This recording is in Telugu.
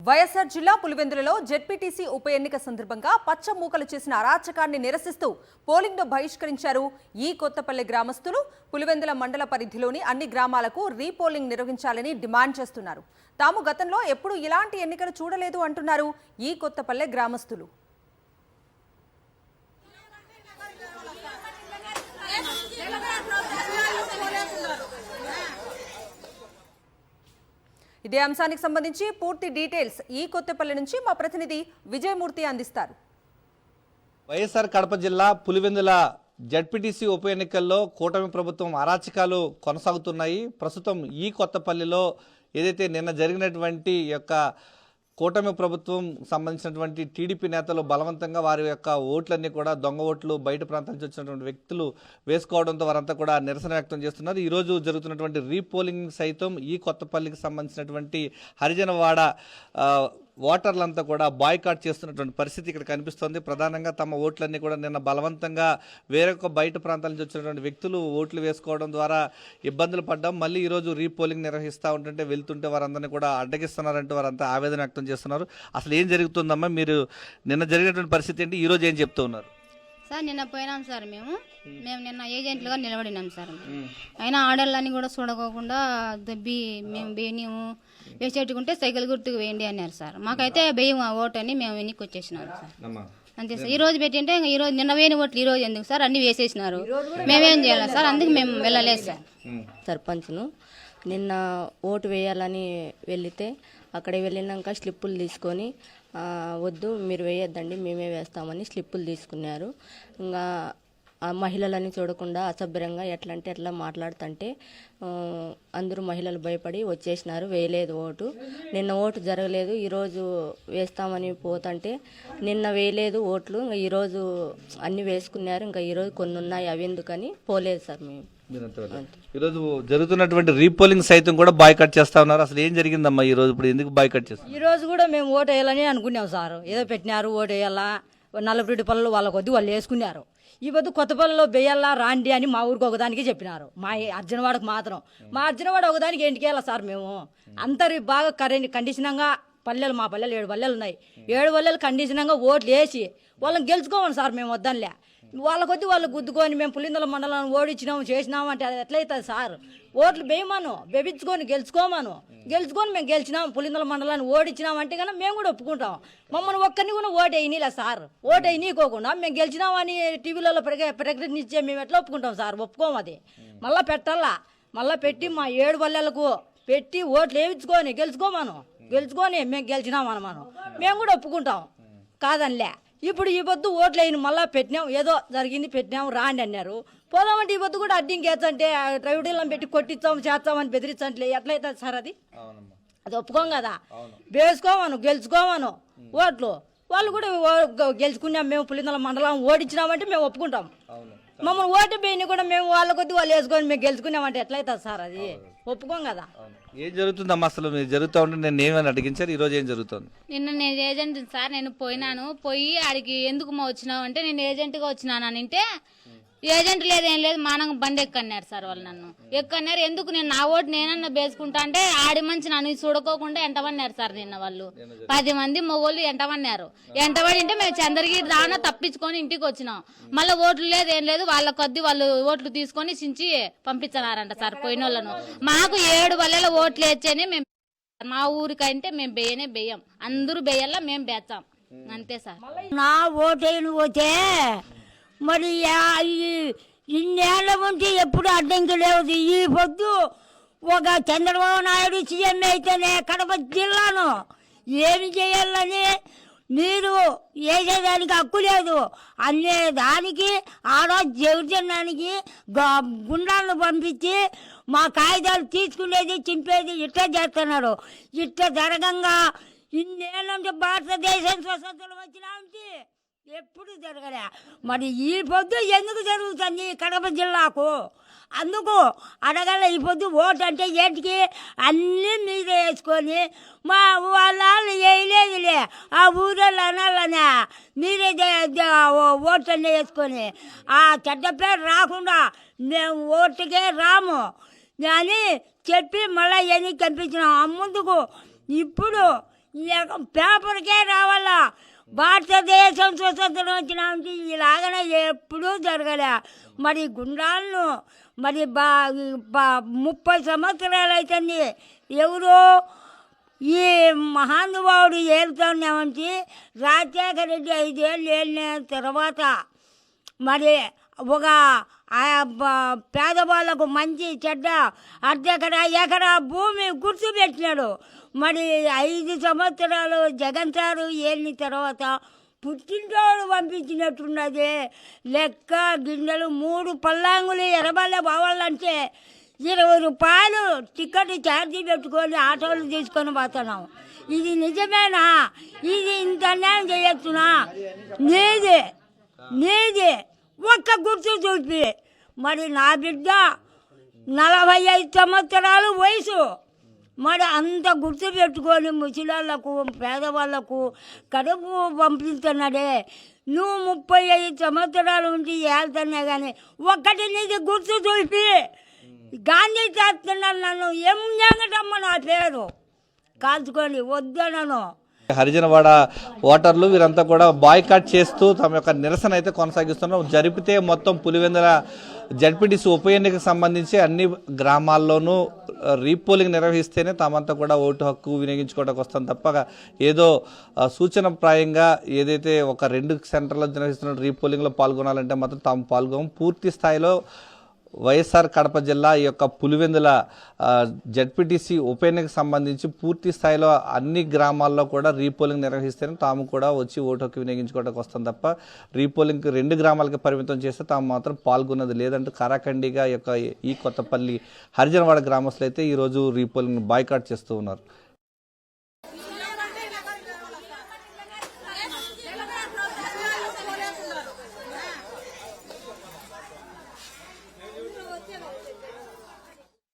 వైఎస్ఆర్ జిల్లా పులివెందులలో జెడ్పీటీసీ ఉప ఎన్నిక సందర్భంగా పచ్చ మూకలు చేసిన అరాచకాన్ని నిరసిస్తూ పోలింగ్ను బహిష్కరించారు ఈ కొత్తపల్లి గ్రామస్తులు. పులివెందుల మండల పరిధిలోని అన్ని గ్రామాలకు రీపోలింగ్ నిర్వహించాలని డిమాండ్ చేస్తున్నారు. తాము గతంలో ఎప్పుడూ ఇలాంటి ఎన్నికలు చూడలేదు అంటున్నారు ఈ కొత్తపల్లి గ్రామస్తులు. ఇదే అంశానికి సంబంధించి పూర్తి డీటెయిల్స్ ఈ కొత్తపల్లి నుంచి మా ప్రతినిధి విజయమూర్తి అందిస్తారు. వైఎస్ఆర్ కడప జిల్లా పులివెందుల జడ్పీటీసీ ఉప ఎన్నికల్లో కూటమి ప్రభుత్వం అరాచకాలు కొనసాగుతున్నాయి. ప్రస్తుతం ఈ కొత్తపల్లిలో ఏదైతే నిన్న జరిగినటువంటి యొక్క కూటమి ప్రభుత్వం సంబంధించినటువంటి టీడీపీ నేతలు బలవంతంగా వారి యొక్క ఓట్లన్నీ కూడా దొంగ ఓట్లు బయట ప్రాంతాల నుంచి వచ్చినటువంటి వ్యక్తులు వేసుకోవడంతో వారంతా కూడా నిరసన వ్యక్తం చేస్తున్నారు. ఈరోజు జరుగుతున్నటువంటి రీపోలింగ్ సైతం ఈ కొత్తపల్లికి సంబంధించినటువంటి హరిజనవాడ ఓటర్లంతా కూడా బాయ్కాట్ చేస్తున్నటువంటి పరిస్థితి ఇక్కడ కనిపిస్తోంది. ప్రధానంగా తమ ఓట్లన్నీ కూడా నిన్న బలవంతంగా వేరొక బయట ప్రాంతాల నుంచి వచ్చినటువంటి వ్యక్తులు ఓట్లు వేసుకోవడం ద్వారా ఇబ్బందులు పడ్డాం. మళ్ళీ ఈరోజు రీపోలింగ్ నిర్వహిస్తూ ఉంటుంటే వెళ్తుంటే వారందరినీ కూడా అడ్డగిస్తున్నారంటూ వారంతా ఆవేదన వ్యక్తం చేస్తున్నారు. అసలు ఏం జరుగుతుందమ్మా, మీరు నిన్న జరిగినటువంటి పరిస్థితి ఏంటి, ఈరోజు ఏం చెప్తూ ఉన్నారు? సార్ నిన్న పోయినాం సార్, మేము నిన్న ఏజెంట్లుగా నిలబడినాం సార్. అయినా ఆర్డర్లన్నీ కూడా చూడకోకుండా దబ్బి మేము బియ్యము వేసేట్టుకుంటే సైకిల్ గుర్తుకు వేయండి అన్నారు సార్. మాకైతే బియ్యం ఓటు అని మేము ఎన్నికి వచ్చేసినాం సార్. అంతే సార్. ఈ రోజు పెట్టింటే ఈ రోజు నిన్న వేయని ఓట్లు ఈ రోజు ఎందుకు సార్, అన్ని వేసేసినారు. మేమేం చేయాలి సార్, అందుకు మేము వెళ్ళలేదు సార్. సర్పంచ్ను నిన్న ఓటు వేయాలని వెళితే అక్కడ వెళ్ళినాక స్లిప్పులు తీసుకొని వద్దు మీరు వేయొద్దండి మేమే వేస్తామని స్లిప్పులు తీసుకున్నారు. ఇంకా ఆ మహిళలని చూడకుండా అసభ్యంగా ఎట్లా అంటే ఎట్లా మాట్లాడుతుంటే అందరూ మహిళలు భయపడి వచ్చేసినారు, వేయలేదు ఓటు. నిన్న ఓటు జరగలేదు, ఈరోజు వేస్తామని పోతుంటే నిన్న వేయలేదు ఓట్లు, ఇంకా ఈరోజు అన్నీ వేసుకున్నారు. ఇంకా ఈరోజు కొన్ని ఉన్నాయి, అవి ఎందుకని పోలేదు సార్ మేము. ఈరోజు జరుగుతున్నటువంటి రీపోలింగ్ సైతం కూడా బాయ్కాట్ చేస్తా ఉన్నారు. అసలు ఏం జరిగిందమ్మా ఈ రోజు, ఇప్పుడు ఎందుకు బాయ్కాట్ చేస్తారు? ఈ రోజు కూడా మేము ఓటు వేయాలని అనుకున్నాం సార్. ఏదో పెట్టినారు ఓటు వేయాలా, 40 పనులు వాళ్ళ కొద్ది వాళ్ళు వేసుకున్నారు. ఈ పొద్దు కొత్తపల్లిలో వేయాలా రాండి అని మా ఊరికి ఒకదానికి చెప్పినారు, మా అర్జునవాడకు మాత్రం. మా అర్జునవాడ ఒకదానికి ఇంటికి వెళ్ళాలి సార్. మేము అందరి బాగా కండిషనంగా పల్లెలు, మా పల్లెలు 7 పల్లెలు ఉన్నాయి, 7 పల్లెలు కండిషనంగా ఓట్లు వేసి వాళ్ళని గెలుచుకోమని సార్. మేము వద్దనిలే, వాళ్ళ కొద్ది వాళ్ళు గుద్దుకొని మేము పులిందల మండలాన్ని ఓడించినాము చేసినాము అంటే అది ఎట్లయితుంది సార్? ఓట్లు వేయమను, బెబించుకొని గెలుచుకొని మేము గెలిచినాం, పులిందల మండలాన్ని ఓడించినాం అంటే కన్నా మేము కూడా ఒప్పుకుంటాం. మమ్మల్ని ఒక్కరిని కూడా ఓటు వేయనీలే సార్. ఓటు వేయనీకోకుండా మేము గెలిచినామని టీవీలలో ప్రకటించే మేము ఎట్లా ఒప్పుకుంటాం సార్? ఒప్పుకోము. అది మళ్ళీ పెట్టాలా, మళ్ళీ పెట్టి మా 7 పల్లెలకు పెట్టి ఓట్లు వేయించుకొని గెలుచుకొని మేము గెలిచినామని మేము కూడా ఒప్పుకుంటాం, కాదనిలే. ఇప్పుడు ఈ పొద్దు ఓట్లు అయిన మళ్ళీ పెట్టినాం, ఏదో జరిగింది పెట్టినాం రాండి అన్నారు. పోదామంటే ఈ పొద్దు కూడా అడ్డింకేచ్చంటే డ్రైవర్లను పెట్టి కొట్టించాము చేస్తామని బెదిరించంటే ఎట్లయితుంది సార్? అది ఒప్పుకోం కదా. గెలుచుకోమను ఓట్లు. వాళ్ళు కూడా గెలుచుకున్నాం, మేము పులిందల మండలం ఓడించినామంటే మేము ఒప్పుకుంటాం. మమ్మల్ని ఓటు వేయని కూడా మేము వాళ్ళ కొద్ది వాళ్ళు వేసుకొని మేము గెలుచుకున్నామంటే ఎట్లయితుంది సార్? అది ఒప్పుకోం కదా. ఏం జరుగుతుందమ్మా అసలు? మీరు జరుగుతూ ఉంటే నేను ఏమని అడిగించారు, ఈరోజు ఏం జరుగుతుంది? నిన్న నేను ఏజెంట్ సార్, నేను పోయి ఆడికి ఎందుకు వచ్చినావు అంటే నేను ఏజెంట్గా వచ్చినాను అని అంటే ఏజెంట్ లేదేం లేదు మానంగా బండి ఎక్కన్నారు సార్. వాళ్ళు నన్ను ఎక్కన్నారు. ఎందుకు నేను నా ఓటు నేనన్నా వేసుకుంటా అంటే ఆడి మంచి నన్ను చూడకోకుండా ఎంటవన్నారు సార్. నిన్న వాళ్ళు 10 మంది మొగోళ్ళు ఎంటవన్నారు. ఎంటబడి మేము చంద్రగిరి దానా తప్పించుకొని ఇంటికి వచ్చినాం. మళ్ళీ ఓట్లు లేదు ఏం లేదు, వాళ్ళ కొద్ది వాళ్ళు ఓట్లు తీసుకొని చించి పంపించనారంట సార్ పోయిన వాళ్ళను. మాకు 7 పల్లెల ఓట్లు వేస్తేనే మేము మా ఊరికంటే మేము బెయ్యం, అందరూ బెయ్యాలా మేము బేచాం అంతే సార్. నా ఓటేను పోతే మరి ఇన్నేళ్ల నుంచి ఎప్పుడు అడ్డంకి లేదు. ఈ పొద్దు ఒక చంద్రబాబు నాయుడు సీఎం అయితేనే కడప జిల్లాను ఏమి చేయాలని మీరు వేసేదానికి హక్కు లేదు. అనే దానికి ఆడ జగజనానికి గుండాలను పంపించి మా కాగితాలు తీసుకునేది చింపేది ఇట్లా చేస్తున్నారు. ఇట్లా జరగంగా ఇన్నేళ్ళ నుంచి భారతదేశం స్వతంత్రం వచ్చినాంచి ఎప్పుడు జరగలే. మరి ఈ పొద్దు ఎందుకు జరుగుతుంది కడప జిల్లాకు? అందుకు అడగల. ఈ పొద్దు ఓటు అంటే ఏంటికి అన్నీ మీరే వేసుకొని మా వాళ్ళు వేయలేదులే ఆ ఊళ్ళో అనాలనే మీరే ఓట్లన్నీ వేసుకొని ఆ చెడ్డ పేరు రాకుండా మేము ఓటుకే రాము అని చెప్పి మళ్ళీ ఎన్ని కనిపించినాం. ముందుకు ఇప్పుడు పేపర్కే రావాలా. భారతదేశం స్వతంత్రం వచ్చిన నుంచి ఇలాగనే ఎప్పుడూ జరగలే. మరి గుండాలను మరి 30 సంవత్సరాలు అవుతుంది. ఎవరో ఈ మహానుభావుడు ఏలుతున్నామంటే రాజశేఖర రెడ్డి 5 ఏళ్ళు ఏలిన తర్వాత మరి ఒక పేదవాళ్ళకు మంచి చెడ్డ ఎకరా భూమి గుర్తుపెట్టినాడు. మరి 5 సంవత్సరాలు జగన్ సారు ఏలిన తర్వాత పుట్టింటోడు పంపించినట్టున్నది. లెక్క గిన్నెలు 3 పల్లాంగులు ఎర్రబల్లె పోవాలంటే 20 రూపాయలు టికెట్ ఛార్జీ పెట్టుకొని ఆటోలు తీసుకొని పోతున్నాం. ఇది నిజమేనా? ఇది ఇంత అన్యాయం చేయొచ్చునా? నీది ఒక్క గుర్తు చూపి. మరి నా బిడ్డ 45 సంవత్సరాలు వయసు. మరి అంత గుర్తు పెట్టుకొని ముసలాళ్ళకు పేదవాళ్లకు కడుపు పంపిస్తున్నాడే. నువ్వు 35 సంవత్సరాలు ఉండి వెళ్తున్నా కానీ ఒక్కటి నీది గుర్తు చూపి. గాంధీ చేస్తున్నాను నన్ను ఎంజంగటమ్మ నా పేరు కాల్చుకొని వద్దనను. హరిజనవాడ ఓటర్లు వీరంతా కూడా బాయ్కాట్ చేస్తూ తమ యొక్క నిరసన అయితే కొనసాగిస్తున్నారు. జరిపితే మొత్తం పులివెందుల జడ్పీటీసీ ఉప ఎన్నికకు సంబంధించి అన్ని గ్రామాల్లోనూ రీపోలింగ్ నిర్వహిస్తేనే తామంతా కూడా ఓటు హక్కు వినియోగించుకోవడానికి వస్తాం తప్ప ఏదో సూచన ప్రాయంగా ఏదైతే ఒక 2 సెంటర్లో నిర్వహిస్తున్న రీపోలింగ్లో పాల్గొనాలంటే మాత్రం తాము పాల్గొనం. పూర్తి స్థాయిలో వైఎస్ఆర్ కడప జిల్లా ఈ యొక్క పులివెందుల జడ్పీటీసీ ఉప ఎన్నికకు సంబంధించి పూర్తి స్థాయిలో అన్ని గ్రామాల్లో కూడా రీపోలింగ్ నిర్వహిస్తేనే తాము కూడా వచ్చి ఓటు హక్కు వినియోగించుకోవడానికి వస్తాం తప్ప రీపోలింగ్కి 2 గ్రామాలకి పరిమితం చేస్తే తాము మాత్రం పాల్గొన్నది లేదంటూ కారాఖండిగా ఈ యొక్క ఈ కొత్తపల్లి హరిజనవాడ గ్రామస్తులు అయితే ఈరోజు రీపోలింగ్ బాయ్కాట్ చేస్తూ ఉన్నారు.